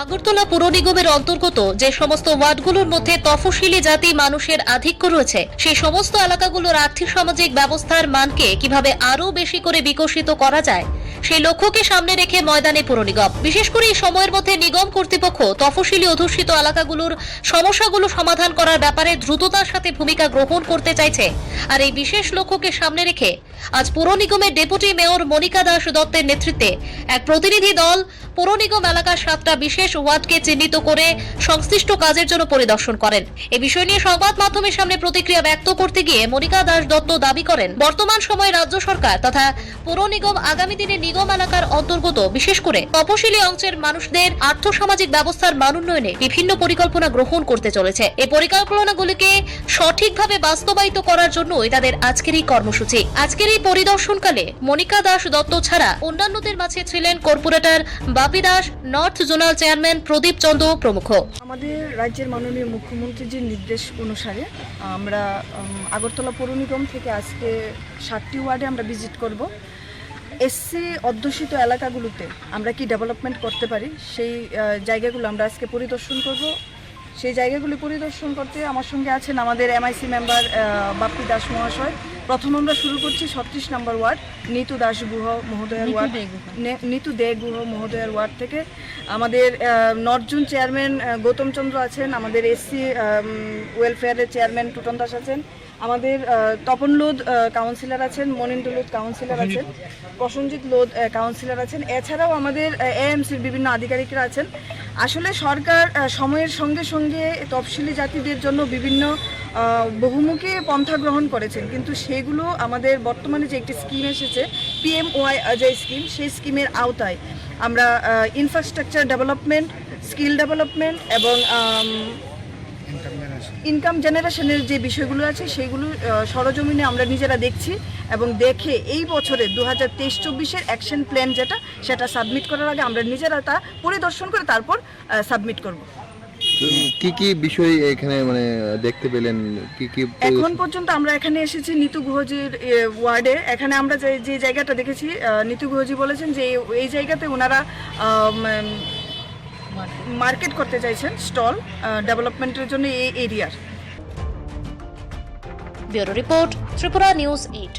আগরতলা পুর নিগমের অন্তর্গত যে সমস্ত ওয়ার্ডগুলোর মধ্যে তফসিলি জাতি মানুষের আধিক্য রয়েছে সেই সমস্ত এলাকাগুলোর আর্থিক সামাজিক ব্যবস্থার মানকে কিভাবে আরো বেশি করে বিকশিত করা যায় সেই লক্ষ্যকে সামনে রেখে ময়দানে পুর নিগম। বিশেষ করে এই সময়ের মধ্যে নিগম কর্তৃপক্ষ তফসিলি অধ্যুষিত এলাকাগুলোর সমস্যাগুলো সমাধান করার ব্যাপারে দ্রুততার সাথে ভূমিকা গ্রহণ করতে চাইছে। আর এই বিশেষ লক্ষ্যকে সামনে রেখে আজ পুর নিগমের ডেপুটি মেয়র মনিকা দাস দত্তের নেতৃত্বে এক প্রতিনিধি দল পুর নিগম এলাকার 7টা বিশেষ ওয়ার্ডকে চিহ্নিত করে সংশ্লিষ্ট কাজের জন্য পরিদর্শন করেন। এই বিষয় নিয়ে সংবাদ মাধ্যমের সামনে প্রতিক্রিয়া ব্যক্ত করতে গিয়ে মনিকা দাস দত্ত দাবি করেন, বর্তমান সময়ে রাজ্য সরকার তথা পুর নিগম আগামী দিনে নিগম এলাকার অন্তর্গত বিশেষ করে তপশিলি অংশের মানুষদের আর্থসামাজিক ব্যবস্থার মান উন্নয়নে বিভিন্ন পরিকল্পনা গ্রহণ করতে চলেছে। এই পরিকল্পনাগুলিকে সঠিকভাবে বাস্তবায়িত করার জন্যই তাদের আজকের এই কর্মসূচি। আজকের এই পরিদর্শনকালে মনিকা দাস দত্ত ছাড়া অন্যান্যদের মাঝে ছিলেন কর্পোরেটর বাপি দাস, নর্থ জোনাল চেয়ারম্যান প্রদীপ চন্দ্র প্রমুখ। আমাদের রাজ্যের মাননীয় মুখ্যমন্ত্রীর নির্দেশ অনুসারে আমরা আগরতলা পৌর নিগম থেকে আজকে 7টি ওয়ার্ডে আমরা ভিজিট করব। এসসি অধ্যুষিত এলাকাগুলোতে আমরা কি ডেভেলপমেন্ট করতে পারি সেই জায়গাগুলো আমরা আজকে পরিদর্শন করব। সেই জায়গাগুলি পরিদর্শন করতে আমার সঙ্গে আছেন আমাদের এমআইসি মেম্বার বাপি দাস মহাশয়। প্রথম আমরা শুরু করছি 36 নম্বর ওয়ার্ড নিতু দাস গুহ মহোদয়ের ওয়ার্ড, নিতু দে গুহ মহোদয়ের ওয়ার্ড থেকে আমাদের নর্থ জোন চেয়ারম্যান গৌতম চন্দ্র আছেন, আমাদের এসসি ওয়েলফেয়ারের চেয়ারম্যান টুটন দাস আছেন, আমাদের তপন লোধ কাউন্সিলর আছেন, মনিন্দু লোধ কাউন্সিলর আছেন, প্রসঞ্জিৎ লোধ কাউন্সিলর আছেন, এছাড়াও আমাদের এএমসির বিভিন্ন আধিকারিকরা আছেন। আসলে সরকার সময়ের সঙ্গে সঙ্গে তফসিলি জাতিদের জন্য বিভিন্ন বহুমুখী পন্থা গ্রহণ করেছেন, কিন্তু সেগুলো আমাদের বর্তমানে যে একটি স্কিম এসেছে PMOY অজয় স্কিম, সেই স্কিমের আওতায় আমরা ইনফ্রাস্ট্রাকচার ডেভেলপমেন্ট, স্কিল ডেভেলপমেন্ট এবং ইনকাম জেনারেশনের যে বিষয়গুলো আছে সেগুলো সরজমিনে আমরা নিজেরা দেখছি এবং দেখে এই বছরে 2023-24-এর অ্যাকশন প্ল্যান সেটা সাবমিট করার আগে আমরা নিজেরা তা পরিদর্শন করে তারপর সাবমিট করব। কি কি বিষয় এখানে মানে দেখতে পেলেন? কি কি এখন পর্যন্ত আমরা এখানে এসেছি নিতু গুহজির ওয়ার্ডে। এখানে আমরা যে জায়গাটা দেখেছি, নিতু গুহজি বলেছেন যে এই জায়গাতে ওনারা মার্কেট করতে চাইছেন, স্টল ডেভেলপমেন্টের জন্য এই এরিয়ার। Bureau report, Tripura news 8।